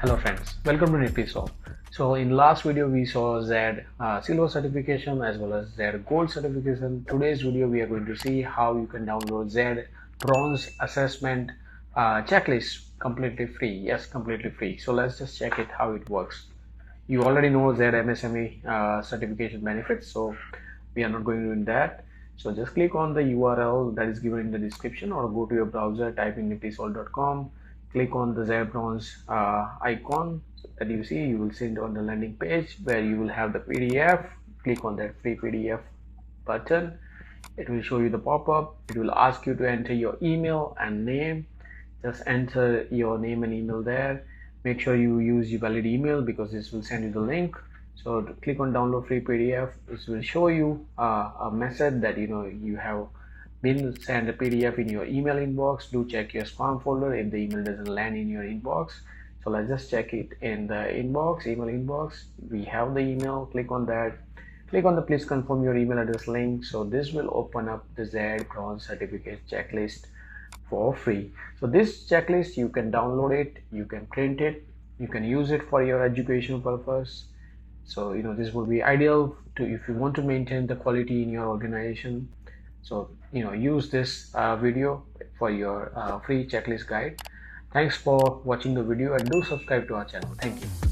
Hello friends, welcome to NiftySOL. So in last video we saw ZED Silver certification as well as ZED Gold certification. Today's video we are going to see how you can download ZED Bronze assessment checklist completely free. Yes, completely free. So let's just check it how it works. You already know ZED MSME certification benefits, so we are not going to do that. So just click on the URL that is given in the description or go to your browser, type in niftysol.com. Click on the ZED Bronze icon that you see. You will see it on the landing page where you will have the PDF. Click on that free PDF button. It will show you the pop-up. It will ask you to enter your email and name. Just enter your name and email there. Make sure you use your valid email because this will send you the link. So click on download free PDF. This will show you a message that you have been sent a PDF in your email inbox. Do check your spam folder if the email doesn't land in your inbox. So let's just check it in the inbox, email inbox. We have the email. Click on that. Click on the please confirm your email address link. So this will open up the ZED Bronze Certificate checklist for free. So this checklist, you can download it, you can print it, you can use it for your education purpose. So this would be ideal to if you want to maintain the quality in your organization. So use this video for your free checklist guide. Thanks for watching the video and do subscribe to our channel. Thank you.